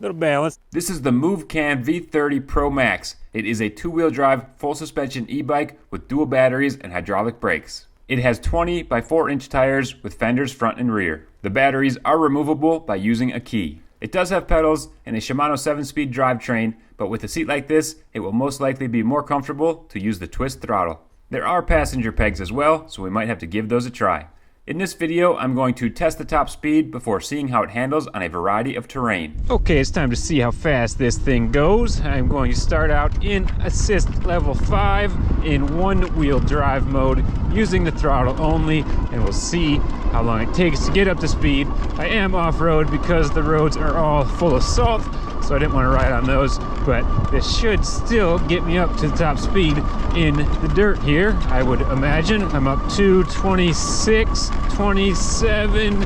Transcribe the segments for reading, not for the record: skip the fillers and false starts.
little balance. This is the Movcan V30 Pro Max. It is a two-wheel drive, full suspension e-bike with dual batteries and hydraulic brakes. It has 20 by 4-inch tires with fenders front and rear. The batteries are removable by using a key. It does have pedals and a Shimano 7-speed drivetrain, but with a seat like this, it will most likely be more comfortable to use the twist throttle. There are passenger pegs as well, so we might have to give those a try. In this video, I'm going to test the top speed before seeing how it handles on a variety of terrain. Okay, it's time to see how fast this thing goes. I'm going to start out in assist level 5 in one-wheel drive mode using the throttle only, and we'll see how long it takes to get up to speed. I am off-road because the roads are all full of salt, so I didn't want to ride on those, but this should still get me up to the top speed in the dirt here, I would imagine. I'm up to 26, 27,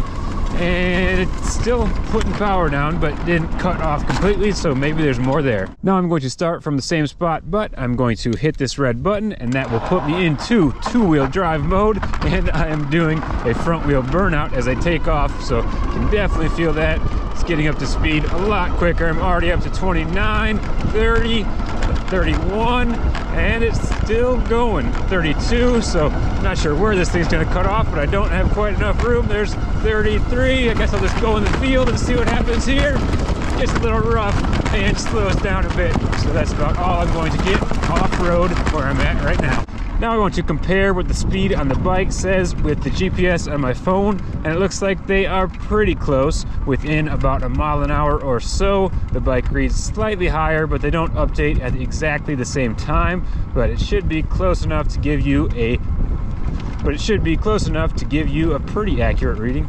and it's still putting power down, but didn't cut off completely, so maybe there's more there. Now I'm going to start from the same spot, but I'm going to hit this red button, and that will put me into two-wheel drive mode, and I am doing a front-wheel burnout as I take off, so you can definitely feel that. It's getting up to speed a lot quicker. I'm already up to 29, 30, 31, and it's still going. 32, so I'm not sure where this thing's gonna cut off, but I don't have quite enough room. There's 33. I guess I'll just go in the field and see what happens here. It's a little rough and slows down a bit, so that's about all I'm going to get off-road where I'm at right now. Now I want to compare what the speed on the bike says with the GPS on my phone, and it looks like they are pretty close, within about a mile an hour or so. The bike reads slightly higher, but they don't update at exactly the same time, but it should be close enough to give you a pretty accurate reading.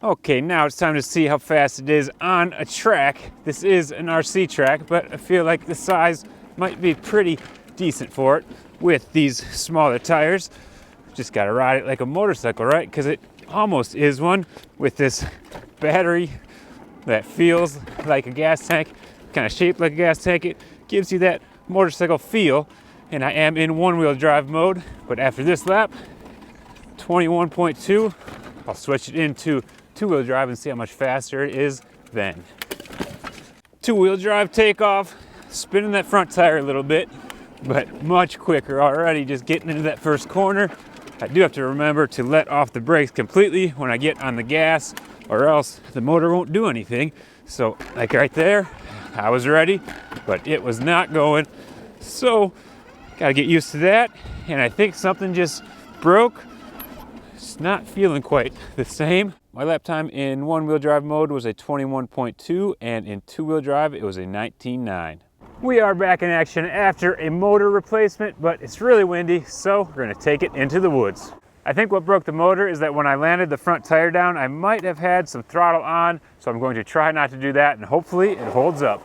Okay, now it's time to see how fast it is on a track. This is an RC track, but I feel like the size might be pretty decent for it with these smaller tires. Just gotta ride it like a motorcycle, right? Because it almost is one with this battery that feels like a gas tank, kind of shaped like a gas tank. It gives you that motorcycle feel, and I am in one-wheel drive mode, but after this lap, 21.2, I'll switch it into two-wheel drive and see how much faster it is then. Two-wheel drive takeoff, spinning that front tire a little bit, but much quicker already just getting into that first corner. I do have to remember to let off the brakes completely when I get on the gas, or else the motor won't do anything. So like right there, I was ready, but it was not going. So gotta get used to that, and I think something just broke. It's not feeling quite the same. My lap time in one-wheel drive mode was a 21.2, and in two-wheel drive it was a 19.9. We are back in action after a motor replacement, but it's really windy, so we're gonna take it into the woods. I think what broke the motor is that when I landed the front tire down, I might have had some throttle on, so I'm going to try not to do that, and hopefully it holds up.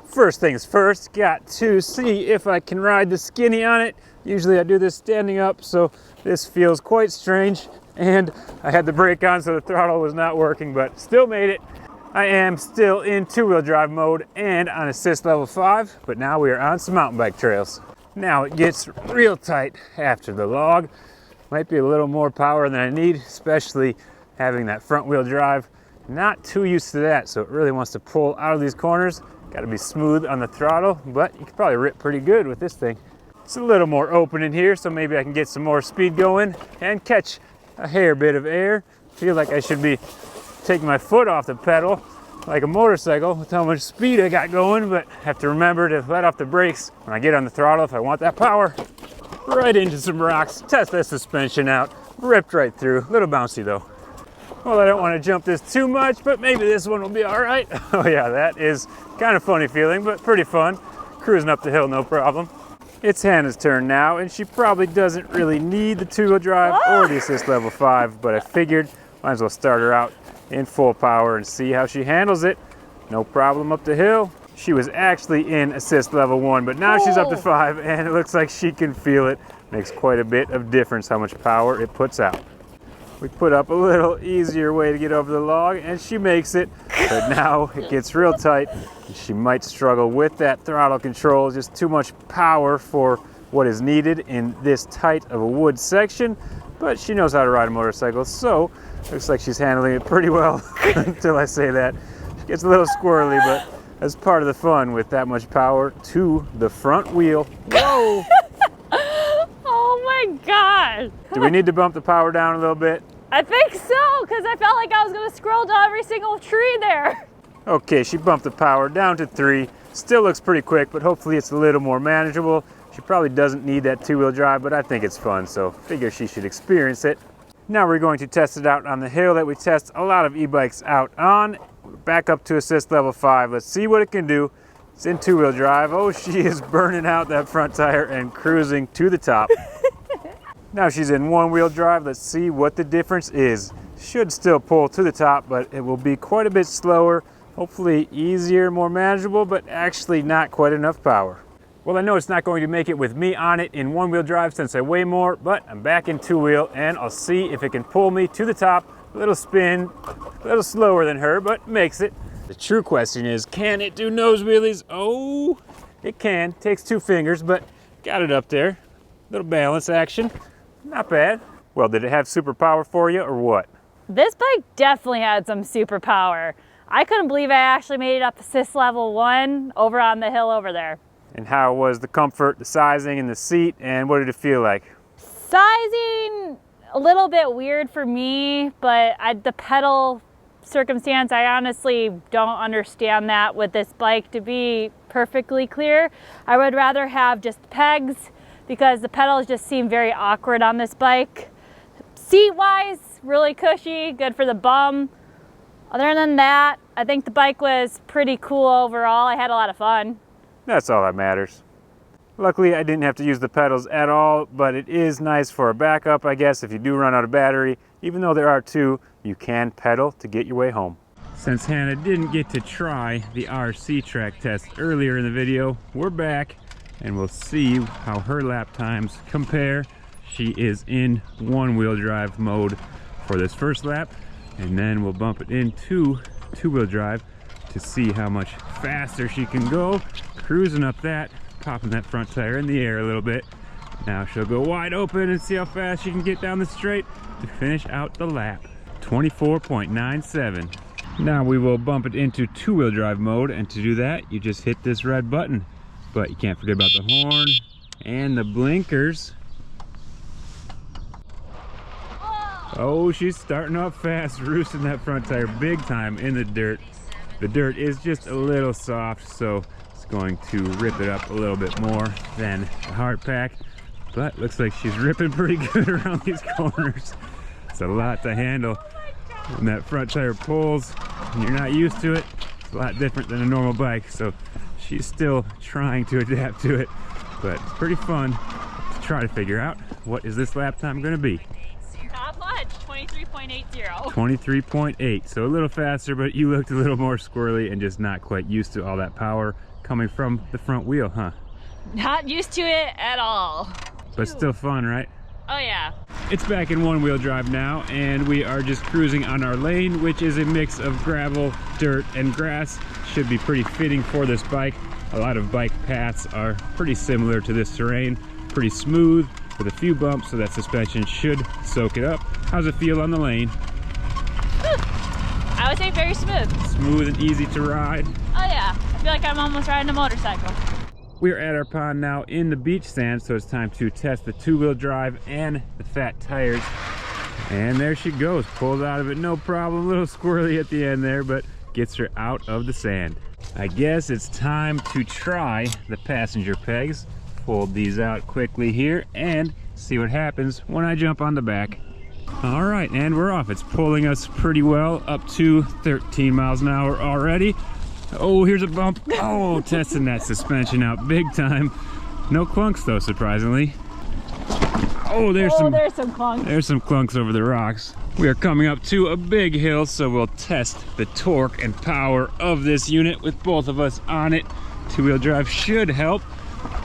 First things first, got to see if I can ride the skinny on it. Usually I do this standing up, so this feels quite strange, and I had the brake on, so the throttle was not working, but still made it. I am still in two-wheel drive mode and on assist level 5, but now we are on some mountain bike trails. Now it gets real tight after the log. Might be a little more power than I need, especially having that front-wheel drive. Not too used to that, so it really wants to pull out of these corners. Got to be smooth on the throttle, but you can probably rip pretty good with this thing. It's a little more open in here, so maybe I can get some more speed going and catch a hair bit of air. Feel like I should be taking my foot off the pedal like a motorcycle with how much speed I got going, but have to remember to let off the brakes when I get on the throttle if I want that power. Right into some rocks, test that suspension out, ripped right through, a little bouncy though. Well, I don't want to jump this too much, but maybe this one will be all right. Oh yeah, that is kind of funny feeling, but pretty fun. Cruising up the hill, no problem. It's Hannah's turn now, and she probably doesn't really need the two-wheel drive or the assist level 5, but I figured might as well start her out in full power and see how she handles it. No problem up the hill. She was actually in assist level 1, but now she's up to 5, and it looks like she can feel it. Makes quite a bit of difference how much power it puts out. We put up a little easier way to get over the log, and she makes it, but now it gets real tight. And she might struggle with that throttle control, just too much power for what is needed in this tight of a wood section, but she knows how to ride a motorcycle, so looks like she's handling it pretty well until I say that. Gets a little squirrely, but that's part of the fun with that much power to the front wheel. Whoa! Oh my God. Do we need to bump the power down a little bit? I think so, because I felt like I was going to scroll down every single tree there. Okay, she bumped the power down to 3. Still looks pretty quick, but hopefully it's a little more manageable. She probably doesn't need that 2-wheel drive, but I think it's fun, so figure she should experience it. Now we're going to test it out on the hill that we test a lot of e-bikes out on. We're back up to assist level 5. Let's see what it can do. It's in 2-wheel drive. Oh, she is burning out that front tire and cruising to the top. Now she's in 1-wheel drive. Let's see what the difference is. Should still pull to the top, but it will be quite a bit slower. Hopefully easier, more manageable, but actually not quite enough power. Well, I know it's not going to make it with me on it in 1-wheel drive since I weigh more, but I'm back in 2-wheel and I'll see if it can pull me to the top. A little spin, a little slower than her, but makes it. The true question is, can it do nose wheelies? Oh, it can. Takes 2 fingers, but got it up there. Little balance action. Not bad. Well, did it have super power for you or what? This bike definitely had some superpower. I couldn't believe I actually made it up assist level 1 over on the hill over there. And how was the comfort, the sizing, and the seat, and what did it feel like? Sizing, a little bit weird for me, but the pedal circumstance, I honestly don't understand that with this bike, to be perfectly clear. I would rather have just pegs because the pedals just seem very awkward on this bike. Seat-wise, really cushy, good for the bum. Other than that, I think the bike was pretty cool overall. I had a lot of fun. That's all that matters. Luckily, I didn't have to use the pedals at all, but it is nice for a backup, I guess, if you do run out of battery. Even though there are 2, you can pedal to get your way home. Since Hannah didn't get to try the RC track test earlier in the video, we're back and we'll see how her lap times compare. She is in 1-wheel drive mode for this first lap, and then we'll bump it into 2-wheel drive to see how much faster she can go. Cruising up that, popping that front tire in the air a little bit. Now she'll go wide open and see how fast she can get down the straight to finish out the lap. 24.97. Now we will bump it into 2-wheel drive mode, and to do that, you just hit this red button. But you can't forget about the horn and the blinkers. Oh, she's starting off fast, roosting that front tire big time in the dirt. The dirt is just a little soft, so it's going to rip it up a little bit more than the hard pack. But looks like she's ripping pretty good around these corners. It's a lot to handle. When that front tire pulls and you're not used to it, it's a lot different than a normal bike. So she's still trying to adapt to it, but it's pretty fun to try to figure out what is this lap time going to be. Top much, 23.80. 23.8, so a little faster, but you looked a little more squirrely and just not quite used to all that power coming from the front wheel, huh? Not used to it at all. But still fun, right? Oh yeah. It's back in 1-wheel drive now, and we are just cruising on our lane, which is a mix of gravel, dirt, and grass. Should be pretty fitting for this bike. A lot of bike paths are pretty similar to this terrain, pretty smooth with a few bumps, so that suspension should soak it up. How's it feel on the lane? I would say very smooth. Smooth and easy to ride. Oh yeah, I feel like I'm almost riding a motorcycle. We're at our pond now in the beach sand, so it's time to test the 2-wheel drive and the fat tires. And there she goes, pulls out of it no problem. A little squirrely at the end there, but gets her out of the sand. I guess it's time to try the passenger pegs. Fold these out quickly here and see what happens when I jump on the back. All right, and we're off. It's pulling us pretty well, up to 13 miles an hour already. Oh, here's a bump. Oh, testing that suspension out big time. No clunks though, surprisingly. Oh, there's some clunks. There's some clunks over the rocks. We are coming up to a big hill, so we'll test the torque and power of this unit with both of us on it. 2-wheel drive should help.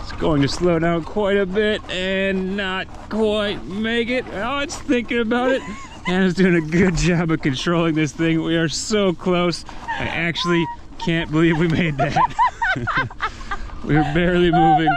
It's going to slow down quite a bit and not quite make it. Oh, it's thinking about it. Hannah's doing a good job of controlling this thing. We are so close. I actually can't believe we made that. We were barely moving,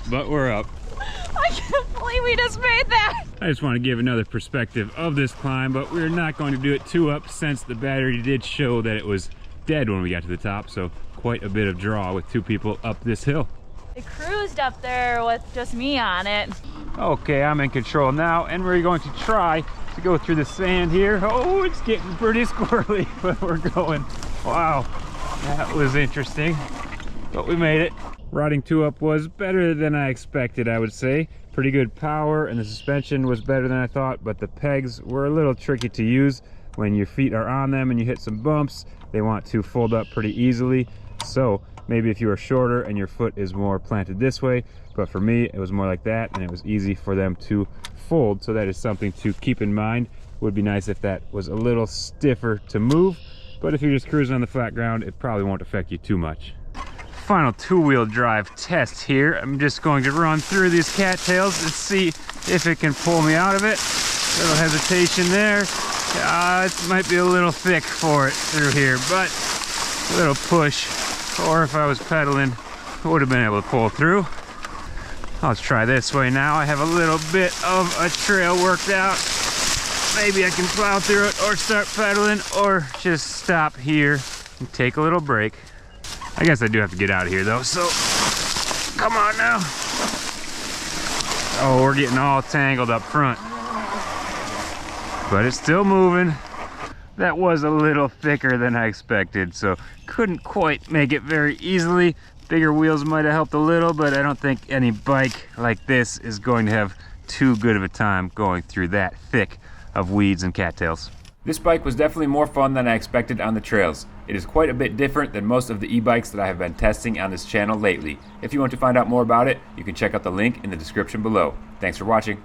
but we're up. I can't believe we just made that. I just want to give another perspective of this climb, but we're not going to do it too up since the battery did show that it was dead when we got to the top, so quite a bit of draw with 2 people up this hill. I cruised up there with just me on it. Okay, I'm in control now, and we're going to try to go through the sand here. Oh, it's getting pretty squirrely, but we're going. Wow, that was interesting, but we made it. Riding 2 up was better than I expected, I would say. Pretty good power, and the suspension was better than I thought, but the pegs were a little tricky to use. When your feet are on them and you hit some bumps, they want to fold up pretty easily. So maybe if you are shorter and your foot is more planted this way, but for me it was more like that, and it was easy for them to fold. So that is something to keep in mind. Would be nice if that was a little stiffer to move, but if you're just cruising on the flat ground, it probably won't affect you too much. Final 2-wheel drive test here. I'm just going to run through these cattails and see if it can pull me out of it. Little hesitation there. It might be a little thick for it through here, but a little push, or if I was pedaling, I would have been able to pull through. Let's try this way now. I have a little bit of a trail worked out. Maybe I can plow through it, or start pedaling, or just stop here and take a little break. I guess I do have to get out of here though, so come on now. Oh, we're getting all tangled up front, but it's still moving. That was a little thicker than I expected, so couldn't quite make it very easily. Bigger wheels might have helped a little, but I don't think any bike like this is going to have too good of a time going through that thick of weeds and cattails. This bike was definitely more fun than I expected on the trails. It is quite a bit different than most of the e-bikes that I have been testing on this channel lately. If you want to find out more about it, you can check out the link in the description below. Thanks for watching.